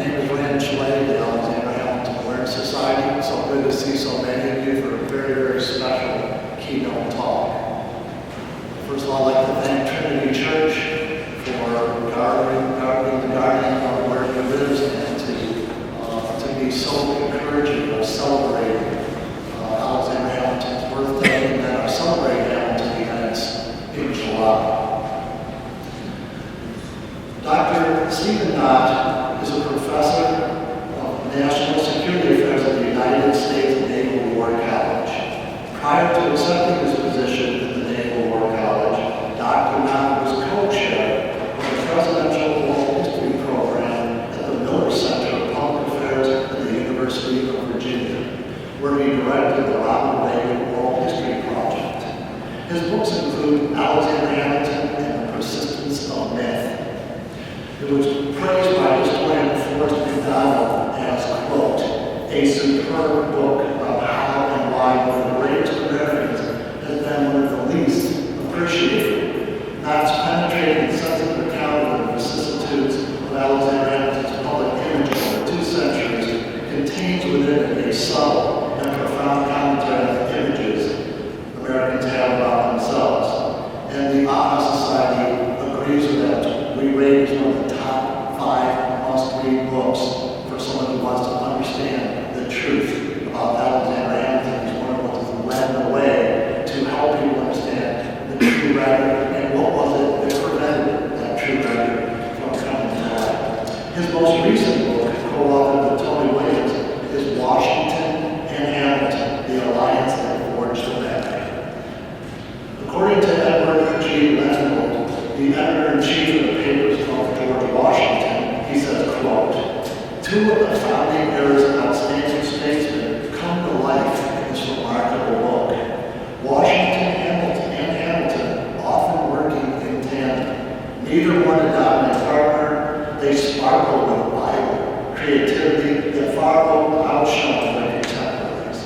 The Alexander Hamilton Awareness Society. So good to see so many of you for a very, very special keynote talk. First of all, I'd like to thank Trinity Church for guarding the guardian of where he lives and to be so encouraging of celebrating Alexander Hamilton's birthday and then our Celebrating Hamilton events in July. Dr. Stephen Knott is a professor of National Security Affairs at the United States Naval War College. Prior to accepting his position at the Naval War College, Dr. Knott was co-chair of the Presidential World History Program at the Miller Center of Public Affairs at the University of Virginia, where he directed the Ronald Reagan World History Project. His books include Alexander Hamilton and the Persistence of Myth. It was praised by historian Forrest McDonald as, quote, a superb book of how and why one of the greatest Americans has been one of the least appreciated. Knott's penetrating and sensitive account of the vicissitudes of Alexander Hamilton's public image over 2 centuries contains within it a subtle and profound commentary on the images Americans have about themselves. And the Honor Society agrees with that. We rate as one of the top 5 must-read books for someone who wants to understand the truth about Alexander Hamilton. He's one of the ones who led the way to help people understand the true record and what was it that prevented that true record from coming to light. His most recent book, co-authored with Tony Williams, is Washington and Hamilton, the Alliance that Forged America. According to Edward G. Lennox, the editor-in-chief of the papers called George Washington, he says, quote, 2 of the founding era's outstanding statesmen come to life in this remarkable book. Washington and Hamilton, often working in tandem. Neither one a dominant partner. They sparkle with vital creativity that far outshone their contemporaries.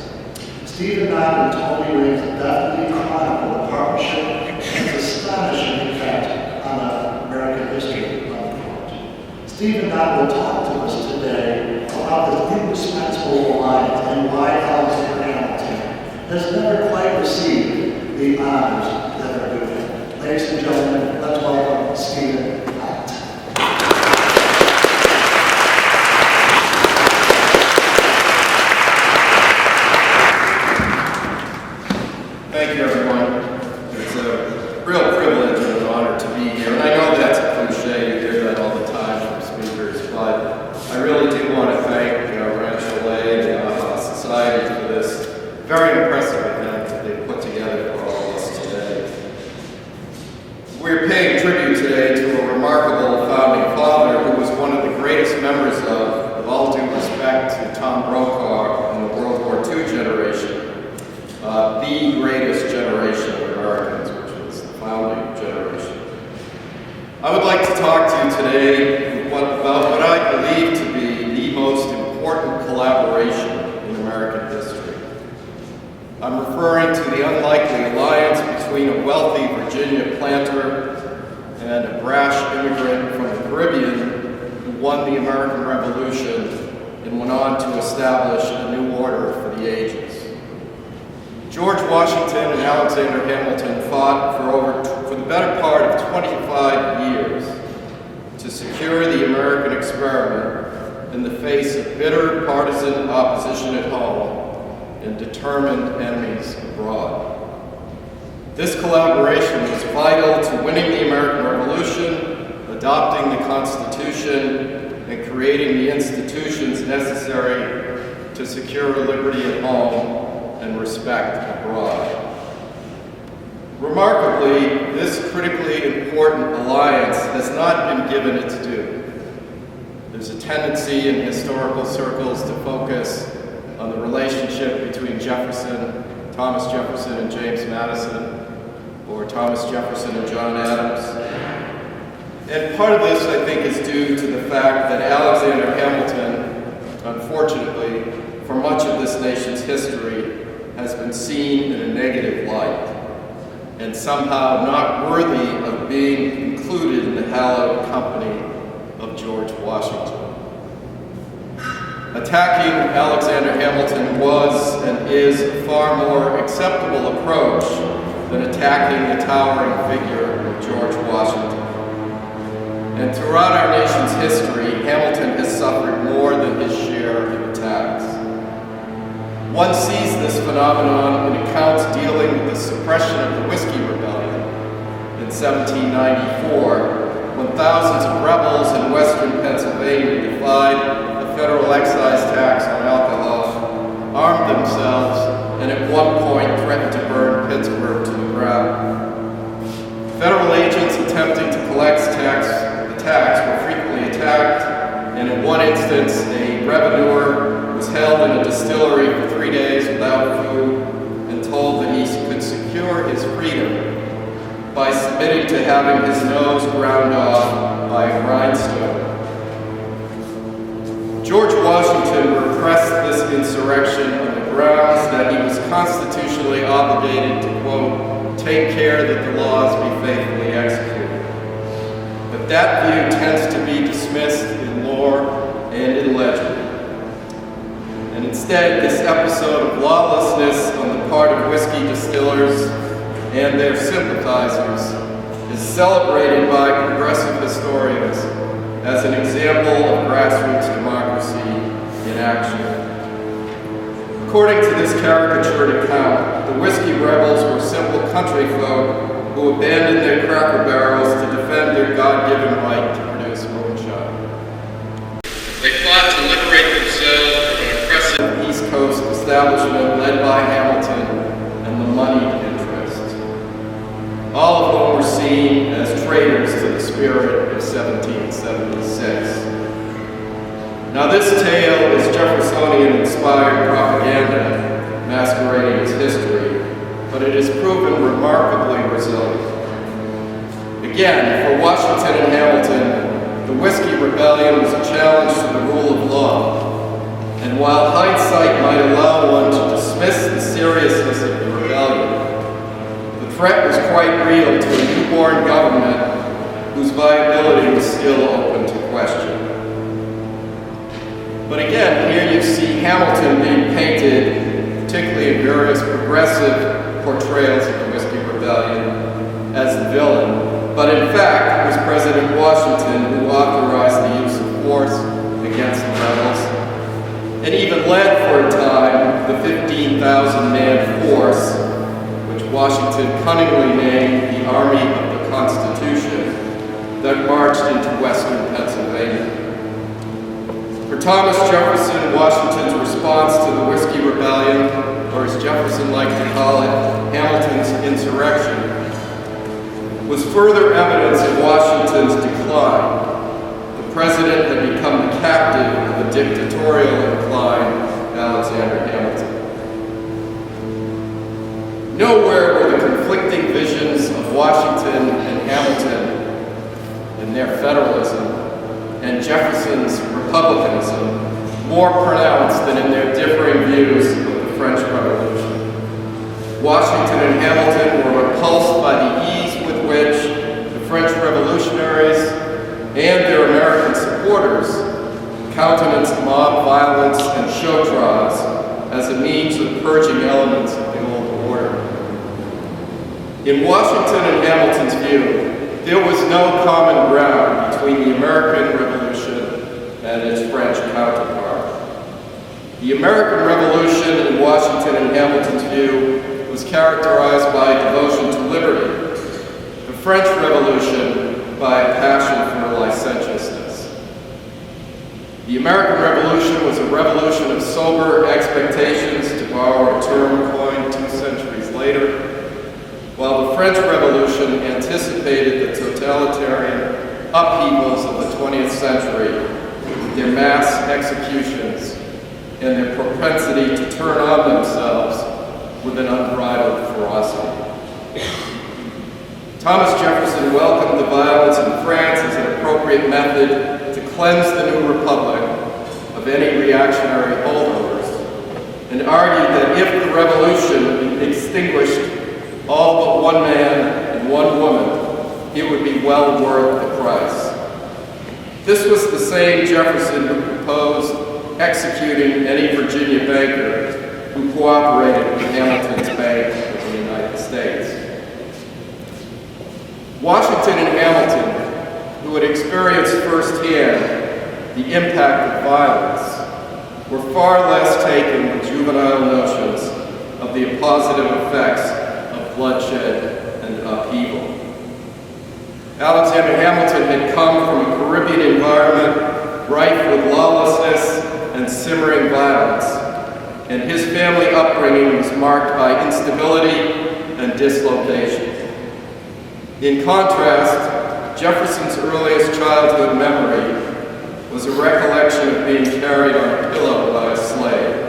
Stephen Knott and Tony Williams definitely chronicle the partnership and its astonishing effect on American history, unquote. Stephen Knott will talk to us today about this indispensable alliance and why Alexander Hamilton has never quite received the honors that are due him. Ladies and gentlemen, let's welcome Stephen Knott. Thank you, everyone. It's a real privilege and an honor to be here. And I know that's a cliche, you hear that all the time from speakers, but I really do want to thank Rancho and the Society for this very impressive event that they put together for all of us today. We're paying tribute today to a remarkable founding father who was one of the greatest members of, with all due respect to Tom Brokaw and the World War II generation, the greatest generation of Americans, which was the founding generation. I would like to talk to you today about what I believe to be the most important collaboration in American history. I'm referring to the unlikely alliance between a wealthy Virginia planter and a brash immigrant from the Caribbean who won the American Revolution and went on to establish a new order for the ages. George Washington and Alexander Hamilton fought for the better part of 25 years to secure the American experiment in the face of bitter partisan opposition at home and determined enemies abroad. This collaboration was vital to winning the American Revolution, adopting the Constitution, and creating the institutions necessary to secure liberty at home and respect abroad. Remarkably, this critically important alliance has not been given its due. There's a tendency in historical circles to focus on the relationship between Thomas Jefferson and James Madison, or Thomas Jefferson and John Adams. And part of this, I think, is due to the fact that Alexander Hamilton, unfortunately, for much of this nation's history, has been seen in a negative light and somehow not worthy of being included in the hallowed company of George Washington. Attacking Alexander Hamilton was and is a far more acceptable approach than attacking the towering figure of George Washington. And throughout our nation's history, Hamilton has suffered more than his share of attacks. One sees this phenomenon in accounts dealing with the suppression of the Whiskey Rebellion in 1794, when thousands of rebels in western Pennsylvania defied the federal excise tax on alcohol, armed themselves, and at one point threatened to burn Pittsburgh to the ground. Federal agents attempting to collect the tax were frequently attacked, and in one instance, a revenuer was held in a distillery for 3 days without food and told that he could secure his freedom by submitting to having his nose ground off by a grindstone. George Washington repressed this insurrection on the grounds that he was constitutionally obligated to, quote, take care that the laws be faithfully executed. But that view tends to be dismissed in lore and in legend. And instead, this episode of lawlessness on the part of whiskey distillers and their sympathizers is celebrated by progressive historians as an example of grassroots democracy in action. According to this caricatured account, the whiskey rebels were simple country folk who abandoned their cracker barrels to defend their God-given right to produce moonshine. They fought to liberate themselves from an oppressive East Coast establishment led by Hamilton and the moneyed interests, all of whom were seen as traitors to the spirit of 1776. Now this tale is Jeffersonian-inspired propaganda masquerading as history, but it has proven remarkably resilient. Again, for Washington and Hamilton, the Whiskey Rebellion was a challenge to the rule of law, and while hindsight might allow one to dismiss the seriousness of the rebellion, the threat was quite real to a newborn government whose viability was still open to question. But again, here you see Hamilton being painted, particularly in various progressive portrayals of the Whiskey Rebellion, as the villain. But in fact, it was President Washington who authorized the use of force against the rebels, and even led for a time the 15,000-man force, which Washington cunningly named the Army of the Constitution, that marched into western Pennsylvania. For Thomas Jefferson, Washington's response to the Whiskey Rebellion, or as Jefferson liked to call it, Hamilton's insurrection, was further evidence of Washington's decline. The president had become the captive of a dictatorial inclined Alexander Hamilton. Nowhere were the conflicting visions of Washington and Hamilton in their federalism and Jefferson's republicanism more pronounced than in their differing views of the French Revolution. Washington and Hamilton were repulsed by the ease with which the French revolutionaries and their American supporters countenanced mob violence and show trials as a means of purging elements of the old order. In Washington and Hamilton's view, there was no common ground between the American Revolution and its French counterpart. The American Revolution, in Washington and Hamilton's view, was characterized by devotion to liberty. The French Revolution by a passion for licentiousness. The American Revolution was a revolution of sober expectations, to borrow a term coined 2 centuries later, while the French Revolution anticipated the totalitarian upheavals of the 20th century, their mass executions, and their propensity to turn on themselves with an unbridled ferocity. Thomas Jefferson welcomed the violence in France as an appropriate method to cleanse the new republic of any reactionary holdovers, and argued that if the revolution extinguished all but one man and one woman, it would be well worth the price. This was the same Jefferson who proposed executing any Virginia banker who cooperated with Hamilton's Bank of the United States. Washington and Hamilton, who had experienced firsthand the impact of violence, were far less taken with juvenile notions of the positive effects of bloodshed and upheaval. Alexander Hamilton had come from a Caribbean environment rife with lawlessness and simmering violence, and his family upbringing was marked by instability and dislocation. In contrast, Jefferson's earliest childhood memory was a recollection of being carried on a pillow by a slave.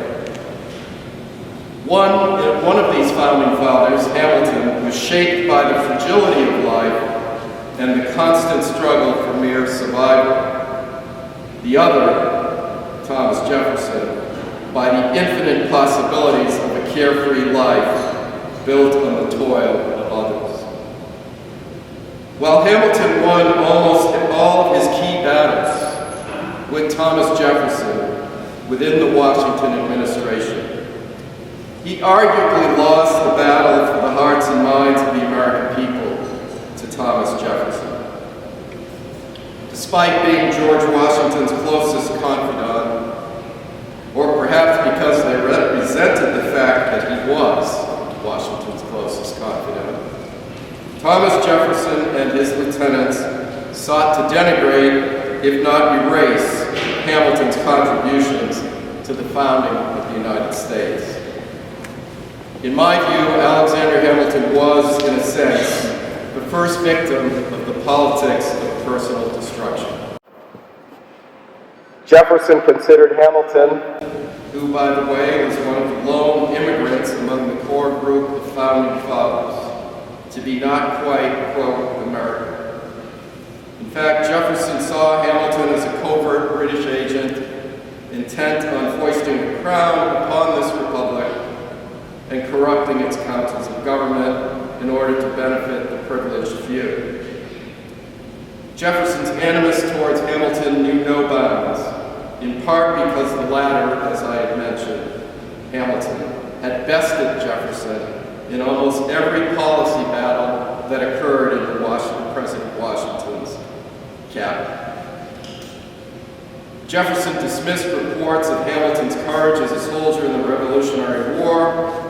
One of these founding fathers, Hamilton, was shaped by the fragility of life and the constant struggle for mere survival. The other, Thomas Jefferson, by the infinite possibilities of a carefree life built on the toil of others. While Hamilton won almost all of his key battles with Thomas Jefferson within the Washington administration, he arguably lost the battle for the hearts and minds of the American people to Thomas Jefferson. Despite being George Washington's closest confidant, or perhaps because they resented the fact that he was Washington's closest confidant, Thomas Jefferson and his lieutenants sought to denigrate, if not erase, Hamilton's contributions to the founding of the United States. In my view, Alexander Hamilton was, in a sense, the first victim of the politics of personal destruction. Jefferson considered Hamilton, who, by the way, was one of the lone immigrants among the core group of founding fathers, to be not quite, quote, American. In fact, Jefferson saw Hamilton as a covert British agent intent on foisting a crown upon this republic and corrupting its councils of government in order to benefit the privileged few. Jefferson's animus towards Hamilton knew no bounds, in part because the latter, as I had mentioned, Hamilton, had bested Jefferson in almost every policy battle that occurred in President Washington's cabinet. Jefferson dismissed reports of Hamilton's courage as a soldier in the Revolutionary War,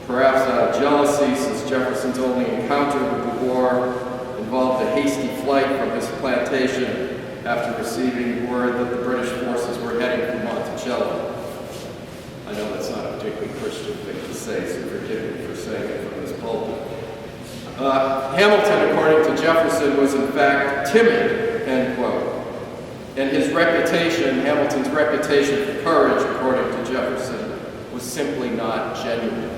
perhaps out of jealousy, since Jefferson's only encounter with the war involved a hasty flight from his plantation after receiving word that the British forces were heading for Monticello. I know that's not a particularly Christian thing to say, so forgive me for saying it from this pulpit. Hamilton, according to Jefferson, was in fact timid, end quote. And his reputation, Hamilton's reputation for courage, according to Jefferson, was simply not genuine.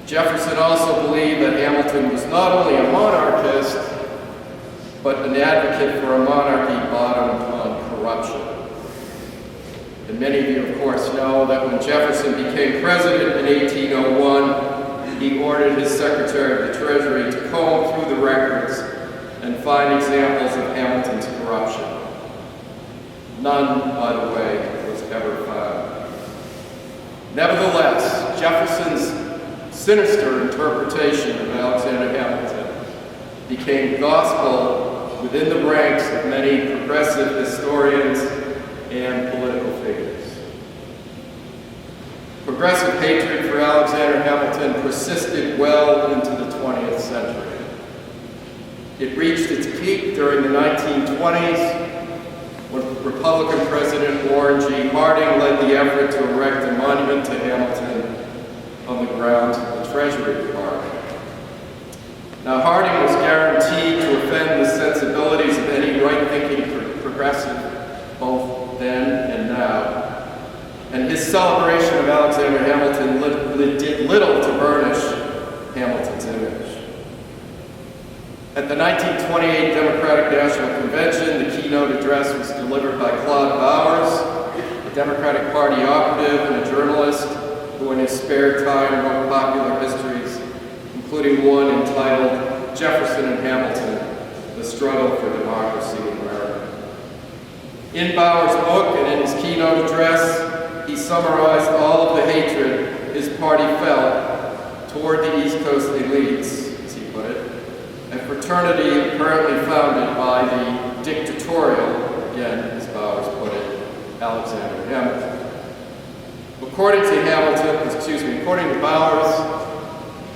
Jefferson also believed that Hamilton was not only a monarchist, but an advocate for a monarchy bottomed on corruption. And many of you, of course, know that when Jefferson became president in 1801, he ordered his Secretary of the Treasury to comb through the records and find examples of Hamilton's corruption. None, by the way, was ever found. Nevertheless, Jefferson's sinister interpretation of Alexander Hamilton became gospel within the ranks of many progressive historians and political figures. Progressive hatred for Alexander Hamilton persisted well into the 20th century. It reached its peak during the 1920s when Republican President Warren G. Harding led the effort to erect a monument to Hamilton on the grounds of the Treasury Department. Now, Harding was guaranteed to offend the sensibilities of any right-thinking progressive, both then and now, and his celebration of Alexander Hamilton did little to burnish Hamilton's image. At the 1928 Democratic National Convention, the keynote address was delivered by Claude Bowers, a Democratic Party operative and a journalist who in his spare time wrote popular histories, including one entitled Jefferson and Hamilton, The Struggle for Democracy in America. In Bauer's book and in his keynote address, he summarized all of the hatred his party felt toward the East Coast elites, as he put it, a fraternity apparently founded by the dictatorial, again, as Bowers put it, Alexander Hamilton. According to Bowers,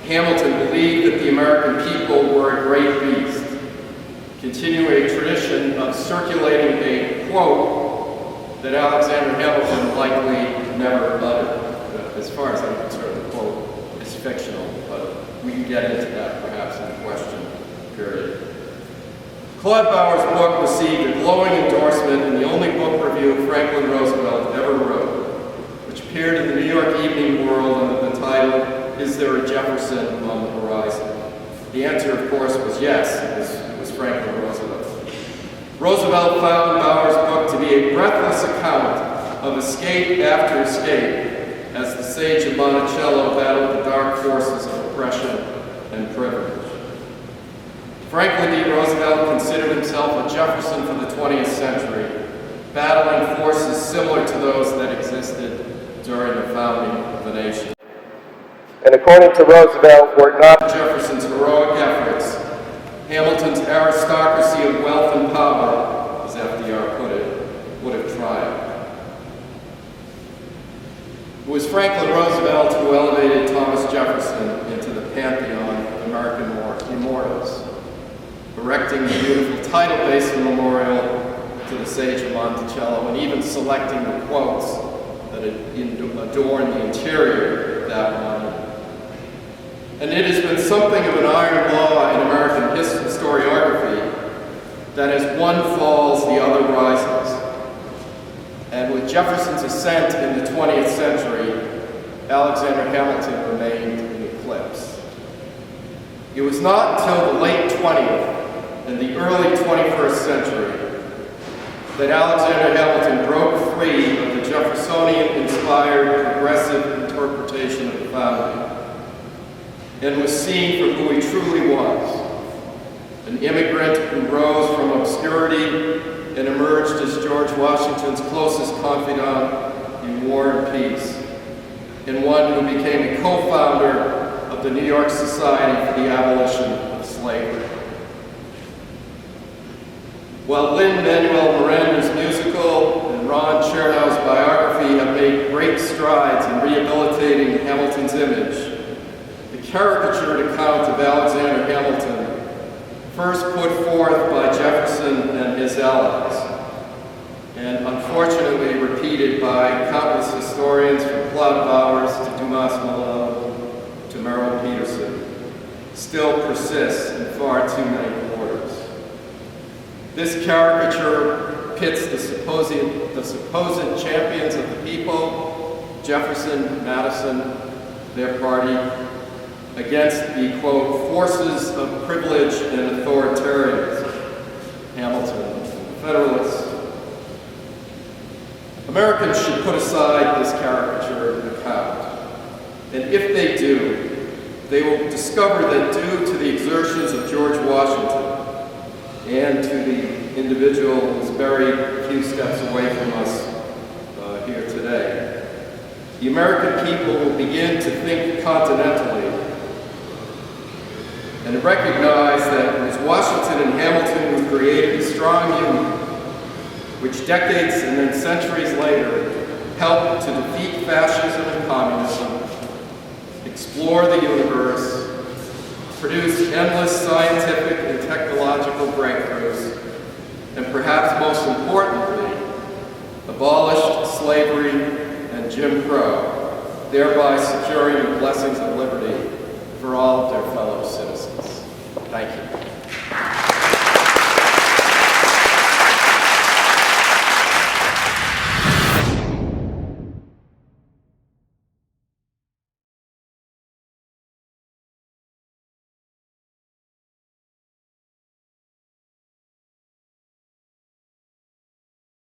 Hamilton believed that the American people were a great beast, continuing a tradition of circulating a quote that Alexander Hamilton likely never uttered. As far as I'm concerned, the quote is fictional, but we can get into that perhaps in the question period. Claude Bauer's book received a glowing endorsement in the only book review Franklin Roosevelt ever wrote, which appeared in the New York Evening World under the title, "Is There a Jefferson on the Horizon?" The answer, of course, was yes. It was Franklin Roosevelt. Roosevelt found Bauer's book to be a breathless account of escape after escape as the sage of Monticello battled the dark forces of oppression and privilege. Franklin D. Roosevelt considered himself a Jefferson for the 20th century, battling forces similar to those that existed during the founding of the nation. And according to Roosevelt, were not Jefferson's heroic efforts, Hamilton's aristocracy of wealth and power, as FDR put it, would have triumphed. It was Franklin Roosevelt who elevated Thomas Jefferson into the pantheon of American immortals, erecting the beautiful Tidal Basin Memorial to the sage of Monticello, and even selecting the quotes that adorn the interior of that monument. And it has been something of an iron law in American historiography that as one falls, the other rises. And with Jefferson's ascent in the 20th century, Alexander Hamilton remained in eclipse. It was not until the late 20th and the early 21st century that Alexander Hamilton broke free of the Jeffersonian-inspired progressive interpretation of the founding and was seen for who he truly was, an immigrant who rose from obscurity and emerged as George Washington's closest confidant in war and peace, and one who became a co-founder of the New York Society for the Abolition of Slavery. While Lin-Manuel Miranda's musical and Ron Chernow's biography have made great strides in rehabilitating Hamilton's image, the caricatured account of Alexander Hamilton, first put forth by Jefferson and his allies, and unfortunately repeated by countless historians from Claude Bowers to Dumas Malone to Merrill Peterson, still persists in far too many quarters. This caricature pits the supposed champions of the people, Jefferson, Madison, their party, against the, quote, forces of privilege and authoritarianism, Hamilton, Federalists. Americans should put aside this caricature account, and if they do, they will discover that due to the exertions of George Washington and to the individual who's buried a few steps away from us here today, the American people will begin to think continentally and recognize that it was Washington and Hamilton who created a strong union, which decades and then centuries later helped to defeat fascism and communism, explore the universe, produce endless scientific and technological breakthroughs, and perhaps most importantly, abolished slavery and Jim Crow, thereby securing the blessings of liberty for all of their fellow citizens. Thank you.